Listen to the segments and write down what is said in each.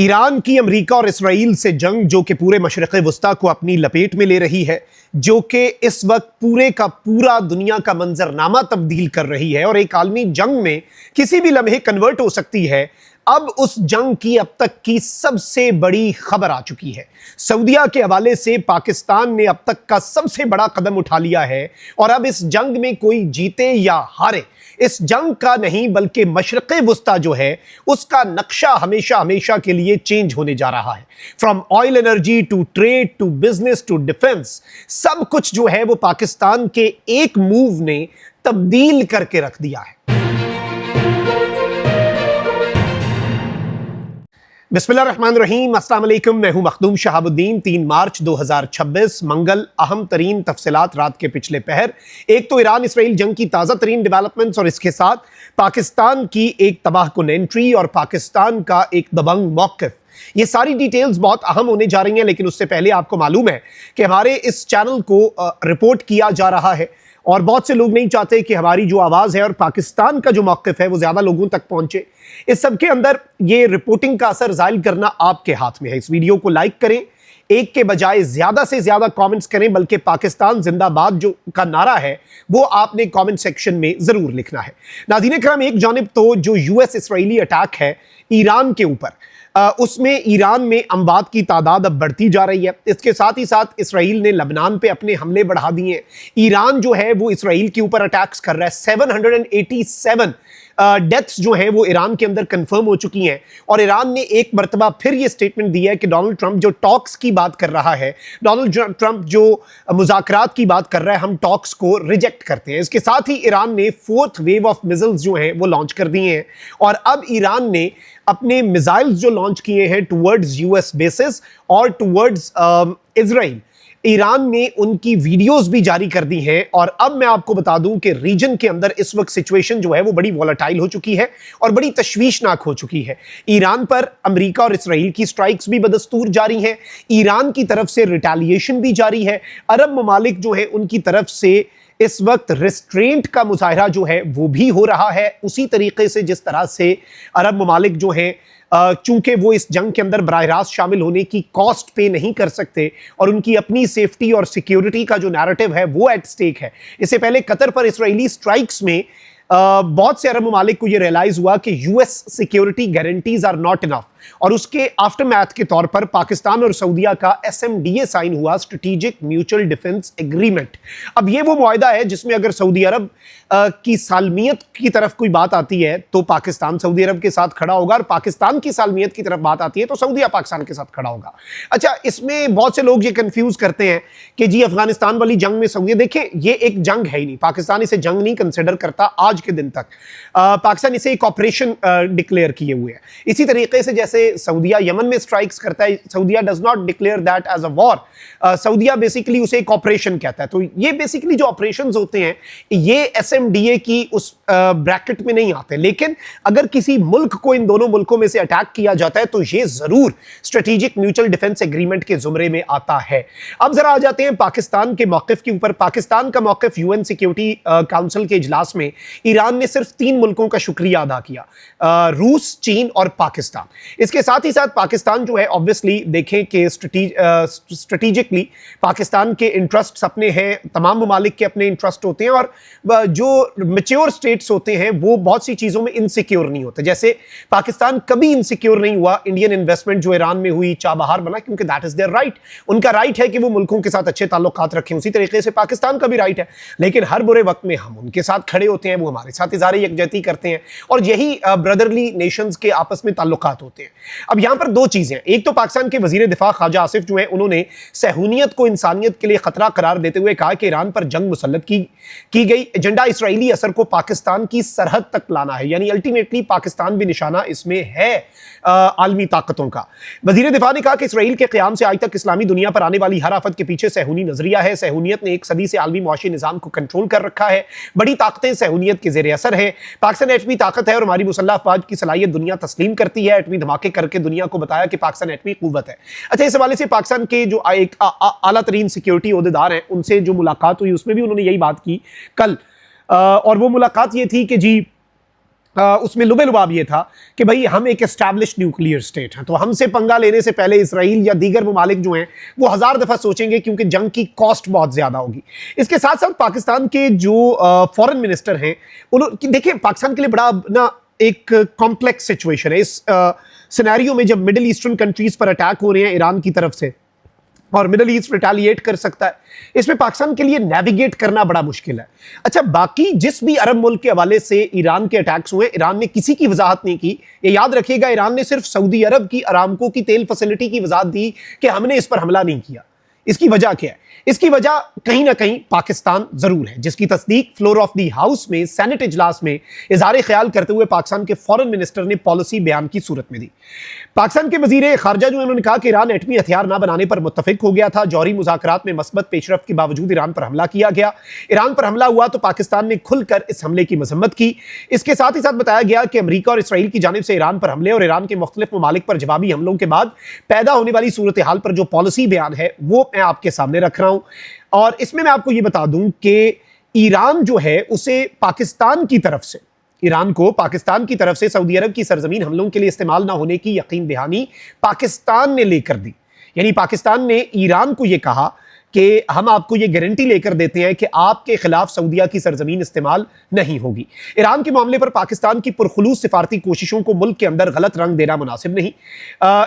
Iran की America और Israel से जंग जो कि पूरे मशरिक़ वस्ता को अपनी लपेट में ले रही है, जो कि इस वक्त पूरे का पूरा दुनिया का मंजरनामा तब्दील कर रही है और एक आलमी जंग में किसी भी लम्हे कन्वर्ट हो सकती है। अब उस जंग की अब तक की सबसे बड़ी खबर आ चुकी है। सऊदीया के हवाले से पाकिस्तान ने अब तक का सबसे बड़ा कदम उठा लिया है और अब इस जंग में कोई जीते या हारे, इस जंग का नहीं बल्कि मशरिक़ वस्ता जो है उसका नक्शा हमेशा हमेशा के लिए चेंज होने जा रहा है। From oil energy to trade to business to defence, सब कुछ जो है वो पाकिस्तान के एक मूव ने तब्दील करके रख दिया है। बिस्मिल्लाहिर्रहमानिर्रहीम, अस्सलाम वालेकुम। मैं हूं मखदूम शहाबुद्दीन। 3 मार्च 2026 मंगल। अहम तरीन तफसीलात रात के पिछले पहर। एक तो ईरान इसराइल जंग की ताज़ा तरीन डेवलपमेंट्स और इसके साथ पाकिस्तान की एक तबाहकुन एंट्री और पाकिस्तान का एक दबंग मौक़िफ़। ये सारी डिटेल्स बहुत अहम होने जा रही हैं, लेकिन उससे पहले आपको मालूम है कि हमारे इस चैनल को रिपोर्ट किया जा रहा है और बहुत से लोग नहीं चाहते कि हमारी जो आवाज़ है और पाकिस्तान का जो मौक़िफ़ है वो ज़्यादा लोगों तक पहुंचे। इस सब के अंदर ये रिपोर्टिंग का असर ज़ाहिर करना आपके हाथ में है। इस वीडियो को लाइक करें, एक के बजाय ज़्यादा से ज़्यादा कमेंट्स करें, बल्कि पाकिस्तान जिंदाबाद जो का नारा है वो आपने कमेंट सेक्शन में ज़रूर लिखना है। नाज़रीन करम, एक जानिब तो जो यूएस इसराइली अटैक है ईरान के ऊपर, उसमें ईरान में अमवात की तादाद अब बढ़ती जा रही है। इसके साथ ही साथ इसराइल ने लबनान पे अपने हमले बढ़ा दिए। ईरान जो है वो इसराइल के ऊपर अटैक्स कर रहा है। 787 डेथ्स जो हैं वो ईरान के अंदर कंफर्म हो चुकी हैं और ईरान ने एक मरतबा फिर ये स्टेटमेंट दिया है कि डोनाल्ड ट्रंप जो टॉक्स की बात कर रहा है, डोनाल्ड ट्रंप जो मुज़ाकरात की बात कर रहा है, हम टॉक्स को रिजेक्ट करते हैं। इसके साथ ही ईरान ने 4th वेव ऑफ मिसाइल्स जो हैं वो लॉन्च कर दिए हैं और अब ईरान ने अपने मिसाइल्स जो लॉन्च किए हैं टुवर्ड्स यूएस बेसिस और टुवर्ड्स इजराइल, ईरान ने उनकी वीडियोस भी जारी कर दी हैं। और अब मैं आपको बता दूं कि रीजन के अंदर इस वक्त सिचुएशन जो है वो बड़ी वॉलेटाइल हो चुकी है और बड़ी तशवीशनाक हो चुकी है। ईरान पर अमेरिका और इसराइल की स्ट्राइक्स भी बदस्तूर जारी हैं, ईरान की तरफ से रिटेलिएशन भी जारी है, अरब ममालिक जो है उनकी तरफ से इस वक्त रिस्ट्रेंट का मुजाहरा जो है वो भी हो रहा है, उसी तरीके से जिस तरह से अरब ममालिक जो हैं चूंकि वो इस जंग के अंदर बराह रास्त शामिल होने की कॉस्ट पे नहीं कर सकते और उनकी अपनी सेफ्टी और सिक्योरिटी का जो नैरेटिव है वो एट स्टेक है। इससे पहले कतर पर इसराइली स्ट्राइक्स में बहुत से अरब ममालिक को ये रियलाइज हुआ कि US security guarantees are not enough और उसके आफ्टरमैथ के तौर पर पाकिस्तान और सऊदीया का एसएमडीए साइन हुआ, स्ट्रेटेजिक म्यूचुअल डिफेंस एग्रीमेंट। अब ये वो मुआहदा है जिसमें अगर सऊदी अरब की सालमियत की तरफ कोई बात आती है तो पाकिस्तान सऊदी अरब के साथ खड़ा होगा और पाकिस्तान की सालमियत की तरफ बात आती है तो सऊदीया पाकिस्तान के साथ खड़ा होगा। अच्छा, इसमें बहुत से लोग ये कंफ्यूज करते हैं कि जी अफगानिस्तान वाली जंग में सऊदीया, देखें ये एक जंग है ही नहीं, पाकिस्तान इसे जंग नहीं कंसिडर करता आज के दिन तक। पाकिस्तान इसे एक ऑपरेशन डिक्लेयर किए हुए है। इसी तरीके से जैसे सऊदीया यमन में स्ट्राइक्स करता है, Saudia does not declare that as a war, Saudia basically उसे एक ऑपरेशन कहता है। तो ये बेसिकली जो ऑपरेशंस होते हैं ये एसएमडीए की उस ब्रैकेट में नहीं आते, लेकिन अगर किसी मुल्क को इन दोनों मुल्कों में से अटैक किया जाता है तो ये जरूर स्ट्रेटेजिक म्यूचुअल डिफेंस एग्रीमेंट के जुमरे में आता है। अब जरा आ जाते हैं पाकिस्तान के मौकिफ के ऊपर। पाकिस्तान का मौकिफ यूएन सिक्योरिटी काउंसिल के इजलास में ईरान ने सिर्फ 3 मुल्कों का शुक्रिया अदा किया, रूस, चीन और पाकिस्तान। इसके साथ ही साथ पाकिस्तान जो है ऑब्वियसली देखें कि स्ट्रेटेजिकली पाकिस्तान के इंटरेस्ट अपने हैं, तमाम ममालिक के अपने इंटरेस्ट होते हैं और जो मैच्योर स्टेट्स होते हैं वो बहुत सी चीज़ों में इनसिक्योर नहीं होते। जैसे पाकिस्तान कभी इनसिक्योर नहीं हुआ इंडियन इन्वेस्टमेंट जो ईरान में हुई, चाबहार बना, क्योंकि दैट इज देयर राइट, उनका राइट है कि वो मुल्कों के साथ अच्छे ताल्लुकात रखें। उसी तरीके से पाकिस्तान का भी राइट है, लेकिन हर बुरे वक्त में हम उनके साथ खड़े होते हैं, वो हमारे साथ इज़हार यकजहती करते हैं और यही ब्रदरली नेशंस के आपस में ताल्लुकात होते हैं। अब यहां पर 2 चीजें, एक तो पाकिस्तान के वजीर दिफा ख्वाजा आसिफ जो है उन्होंने सहूनियत को इंसानियत के लिए खतरा करार देते हुए कहा कि ईरान पर जंग मुसल्लत की गई, एजेंडा इसराइली असर को पाकिस्तान की सरहद तक लाना है, यानी अल्टीमेटली पाकिस्तान भी निशाना इसमें है आलमी ताकतों का। वजीर दिफा ने कहा कि इसराइल के क़याम से आज तक इस्लामी दुनिया पर आने वाली हर आफत के पीछे सहूनी नजरिया है। सहूनियत ने 1 सदी से आलमी मुआशी निजाम को कंट्रोल कर रखा है, बड़ी ताकतें सहूनियत के ज़ेरे असर है। पाकिस्तान एटमी ताकत है और हमारी मुसल्लह अफवाज की सलाहियत दुनिया तस्लीम करती है। एटमी धमाके करके दुनिया को बताया कि पाकिस्तान एटमी कुव्वत है। अच्छा, इस हवाले से पाकिस्तान के जो एक आला तरीन सिक्योरिटी ओहदेदार हैं उनसे जो मुलाकात हुई उसमें भी उन्होंने यही बात की कल, और वो मुलाकात ये थी कि जी उसमें लुबे-लुबाब ये था कि भाई हम एक एस्टैब्लिश्ड न्यूक्लियर स्टेट हैं, तो हमसे पंगा लेने से पहले इसराइल या दीगर ममालिक जो हैं वो 1000 दफा सोचेंगे, क्योंकि जंग की कॉस्ट बहुत ज्यादा होगी। इसके साथ साथ पाकिस्तान के जो फॉरेन मिनिस्टर हैं, उन्होंने देखिए पाकिस्तान के लिए बड़ा ना एक कॉम्प्लेक्स सिचुएशन है इस सिनेरियो में, जब मिडिल ईस्टर्न कंट्रीज पर अटैक हो रहे हैं ईरान की तरफ से और मिडिल ईस्ट रिटेलिएट कर सकता है, इसमें पाकिस्तान के लिए नेविगेट करना बड़ा मुश्किल है। अच्छा, बाकी जिस भी अरब मुल्क के हवाले से ईरान के अटैक्स हुए, ईरान ने किसी की वजाहत नहीं की। ये याद रखिएगा, ईरान ने सिर्फ सऊदी अरब की अरामको की तेल फैसिलिटी की वजाहत दी कि हमने इस पर हमला नहीं किया। इसकी वजह क्या है? इसकी वजह कहीं ना कहीं पाकिस्तान जरूर है, जिसकी तस्दीक फ्लोर ऑफ द हाउस में सेनेट इजलास में इजहार ख्याल करते हुए पाकिस्तान के फॉरेन मिनिस्टर ने पॉलिसी बयान की सूरत में दी। पाकिस्तान के वजीर खारजा जो उन्होंने कहा कि ईरान एटमी हथियार ना बनाने पर मुत्तफिक हो गया था। जौहरी मुज़ाकरात में मस्बत पेशरफ्त के बावजूद ईरान पर हमला किया गया। ईरान पर हमला हुआ तो पाकिस्तान ने खुलकर इस हमले की मजम्मत की। इसके साथ ही साथ बताया गया कि अमरीका और इसराइल की जानिब से ईरान पर हमले और ईरान के मुख्तलिफ ममालिक पर जवाबी हमलों के बाद पैदा होने वाली सूरत हाल पर जो पॉलिसी बयान है वो मैं आपके सामने रख रहा हूं। और इसमें मैं आपको यह बता दूं कि ईरान जो है उसे पाकिस्तान की तरफ से, ईरान को पाकिस्तान की तरफ से सऊदी अरब की सरजमीन हमलों के लिए इस्तेमाल ना होने की यकीन दहानी पाकिस्तान ने लेकर दी। यानी पाकिस्तान ने ईरान को यह कहा कि हम आपको ये गारंटी लेकर देते हैं कि आपके खिलाफ सऊदीया की सरजमीन इस्तेमाल नहीं होगी। ईरान के मामले पर पाकिस्तान की पुरखुलूस सिफारती कोशिशों को मुल्क के अंदर गलत रंग देना मुनासिब नहीं।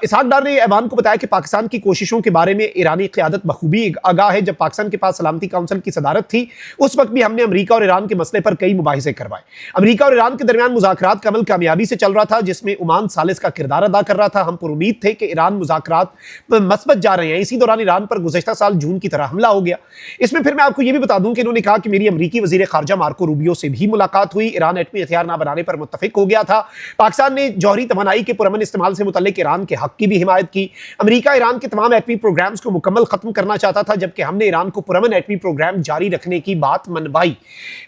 इसहाक डार ने ऐवान को बताया कि पाकिस्तान की कोशिशों के बारे में ईरानी क़यादत बखूबी आगाह है। जब पाकिस्तान के पास सलामती काउंसिल की सदारत थी उस वक्त भी हमने अमरीका और ईरान के मसले पर कई मुबाहिसे करवाए। अमरीका और ईरान के दरमियान मुज़ाकरात का अमल कामयाबी से चल रहा था, जिसमें ओमान सालिस का किरदार अदा कर रहा था। हम पर उम्मीद थे कि ईरान मुज़ाकरात मस्बत जा रहे हैं। इसी दौरान ईरान पर गुज़श्ता साल जून की तरह हमला हो गया। इसमें फिर मैं आपको यह भी बता दूं कि इन्होंने कहा कि मेरी अमेरिकी वजीर खारजा मार्को रूबियो से भी मुलाकात हुई। ईरान एटमी हथियार ना बनाने पर मुत्तफिक हो गया था। पाकिस्तान ने जौहरी तवानाई के पुरअमन इस्तेमाल से मुतल्लिक ईरान के हक की भी हिमायत की। अमेरिका ईरान के तमाम एटमी प्रोग्राम्स को मुकम्मल खत्म करना चाहता था, जबकि हमने ईरान को पुरअमन एटमी प्रोग्राम जारी रखने की बात मनवाई।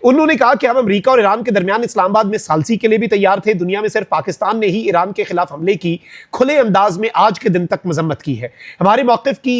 उन्होंने कहा कि हम अमेरिका और ईरान के दरमियान इस्लामाबाद में सालसी के लिए भी तैयार थे। दुनिया में सिर्फ पाकिस्तान ने ही ईरान के खिलाफ हमले की खुले अंदाज में आज के दिन तक मजम्मत की है। हमारे मौक़िफ़ की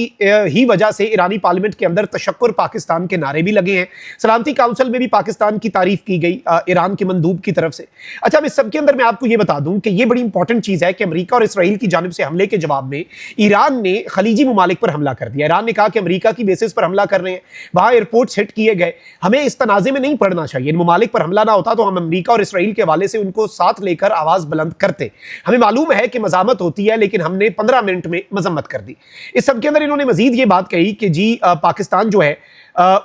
ही वजह से ईरानी पार्लियामेंट के अंदर तशक्कुर पाकिस्तान के नारे भी लगे हैं। सलामती काउंसिल में भी पाकिस्तान की तारीफ की गई ईरान के मंदूब की तरफ से। अच्छा, अब इस सब के अंदर मैं आपको यह बता दूं कि यह बड़ी इंपॉर्टेंट चीज है कि अमेरिका और इसराइल की जानिब से हमले के जवाब में ईरान ने खलीजी ममालिक पर हमला कर दिया। ईरान ने कहा कि अमेरिका की बेसिस पर हमला कर रहे हैं, वहां एयरपोर्ट्स हिट किए गए। हमें इस तनाजे में नहीं पड़ना चाहिए। इन ममालिक पर हमला ना होता तो हम अमेरिका और इसराइल के हवाले से उनको साथ लेकर आवाज बुलंद करते। हमें मालूम है कि मजामत होती है, लेकिन हमने 15 मिनट में मजम्मत कर दी। इस सब के अंदर इन्होंने मजीद ये बात कही कि जी पाकिस्तान जो है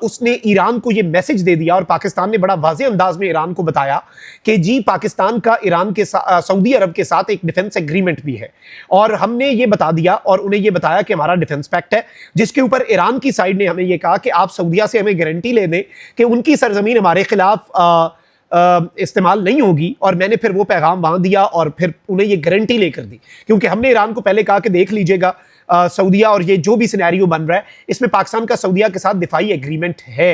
उसने ईरान को यह मैसेज दे दिया और पाकिस्तान ने बड़ा वाज़े अंदाज में ईरान को बताया कि जी पाकिस्तान का ईरान के सऊदी अरब के साथ एक डिफेंस एग्रीमेंट भी है। और हमने ये बता दिया और उन्हें यह बताया कि हमारा डिफेंस पैक्ट है, जिसके ऊपर ईरान की साइड ने हमें यह कहा कि आप सऊदीया से हमें गारंटी ले दें कि उनकी सरजमीन हमारे खिलाफ इस्तेमाल नहीं होगी। और मैंने फिर वो पैगाम वहां दिया और फिर उन्हें ये गारंटी लेकर दी, क्योंकि हमने ईरान को पहले कहा कि देख लीजिएगा सऊदीया और ये जो भी सिनेरियो बन रहा है इसमें पाकिस्तान का सऊदीया के साथ दिफाई एग्रीमेंट है।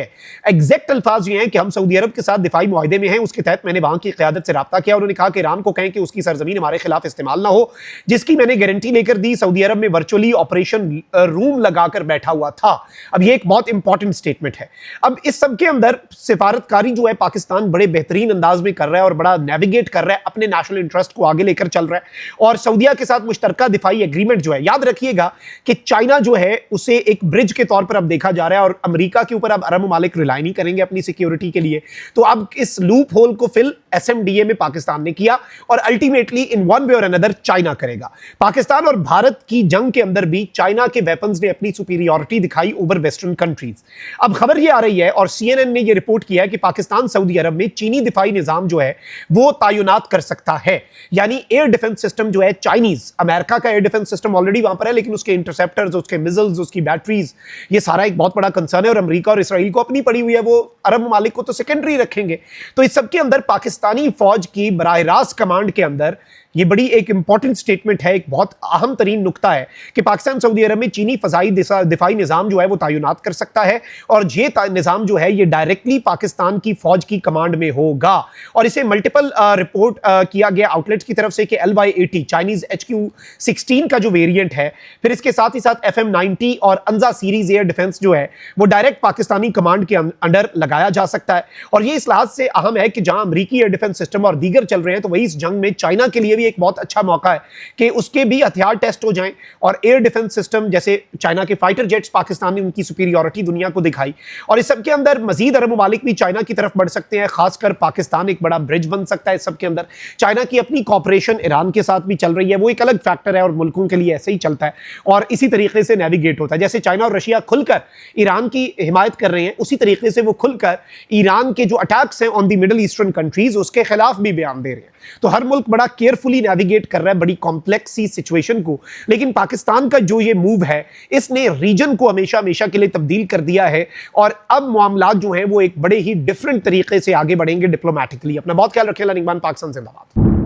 एग्जैक्ट अल्फाज ये हैं कि हम सऊदी अरब के साथ दिफाई मुआहदे में हैं। उसके तहत मैंने वहां की क़यादत से रब्ता किया। उन्होंने कहा कि ईरान को कहें कि उसकी सरजमीन हमारे खिलाफ इस्तेमाल ना हो, जिसकी मैंने गारंटी लेकर दी। सऊदी अरब में वर्चुअली ऑपरेशन रूम लगाकर बैठा हुआ था। अब ये एक बहुत इंपॉर्टेंट स्टेटमेंट है। अब इस सब के अंदर सिफारतकारी जो है पाकिस्तान बड़े बेहतरीन अंदाज में कर रहा है और बड़ा नेविगेट कर रहा है, अपने नेशनल इंटरेस्ट को आगे लेकर चल रहा है। और सऊदीया के साथ मुश्तरका दिफाई एग्रीमेंट जो है, याद रखिएगा कि चाइना जो है उसे एक ब्रिज के तौर पर अब देखा जा रहा है और अमेरिका के ऊपर अब अरब ममालिक रिलाई नहीं करेंगे अपनी सिक्योरिटी के लिए। तो अब इस लूप होल को फिल एसएमडीए में पाकिस्तान ने किया और अल्टीमेटली इन वन वे और अनदर चाइना करेगा। पाकिस्तान और भारत की जंग के अंदर भी चाइना के वेपन्स ने अपनी सुपीरियरिटी दिखाई ओवर वेस्टर्न कंट्रीज। अब खबर यह आ रही है और सीएनएन ने यह रिपोर्ट किया है कि पाकिस्तान सऊदी अरब में चीनी दिफाई निजाम जो है वो तैनात कर सकता है। यानी एयर डिफेंस सिस्टम जो है चाइनीज, अमेरिका का एयर डिफेंस सिस्टम ऑलरेडी वहां पर है, लेकिन उसके इंटरसेप्टर, उसके मिसाइल्स, उसकी बैटरीज, ये सारा एक बहुत बड़ा कंसर्न है। और अमेरिका और इसराइल को अपनी पड़ी हुई है, वो अरब ममालिक को तो सेकेंडरी रखेंगे। तो इस सब के अंदर पाकिस्तानी फौज की बराह रास्त कमांड के अंदर ये बड़ी एक इंपॉर्टेंट स्टेटमेंट है, एक बहुत अहम तरीन नुकता है कि पाकिस्तान सऊदी अरब में चीनी फजाई दिफाई निज़ाम जो है वो तैनात कर सकता है, और ये निज़ाम जो है ये डायरेक्टली पाकिस्तान की फौज की कमांड में होगा। और इसे मल्टीपल रिपोर्ट किया गया आउटलेट्स की तरफ से कि LY-80 चाइनीज HQ-16 का जो वेरिएंट है, फिर इसके साथ ही साथ FM-90 और अंजा सीरीज एयर डिफेंस जो है वो डायरेक्ट पाकिस्तानी कमांड के अंडर लगाया जा सकता है। और ये इस लिहाज से अहम है कि जहां अमेरिकी एयर डिफेंस सिस्टम और दीगर चल रहे हैं, तो वही इस जंग में चाइना के लिए भी एक बहुत अच्छा मौका है कि उसके भी हथियार टेस्ट हो जाएं और एयर डिफेंस सिस्टम जैसे चाइना के फाइटर जेट्स, पाकिस्तान ने उनकी सुपीरियरिटी दुनिया को दिखाई, और इस सब के अंदर मजीद अरब ममालिक भी चाइना की तरफ बढ़ सकते हैं। खासकर पाकिस्तान एक बड़ा ब्रिज बन सकता है इस सब के अंदर। चाइना की अपनी कॉपरेशन ईरान के साथ भी चल रही है, वो एक अलग फैक्टर है और मुल्कों के लिए ऐसे ही चलता है और इसी तरीके से नेविगेट होता है। जैसे चाइना और रशिया खुलकर ईरान की हिमायत कर रहे हैं, उसी तरीके से वो खुलकर ईरान के जो अटैक्स हैं on the middle eastern countries उसके खिलाफ भी बयान दे रहे हैं। तो हर मुल्क बड़ा केयरफुली नेविगेट कर रहा है बड़ी कॉम्प्लेक्स सी सिचुएशन को। लेकिन पाकिस्तान का जो ये मूव है, इसने रीजन को हमेशा हमेशा के लिए तब्दील कर दिया है और अब मामलात जो हैं वो एक बड़े ही डिफरेंट तरीके से आगे बढ़ेंगे डिप्लोमेटिकली। अपना बहुत ख्याल रखें। निगमान, पाकिस्तान जिंदाबाद।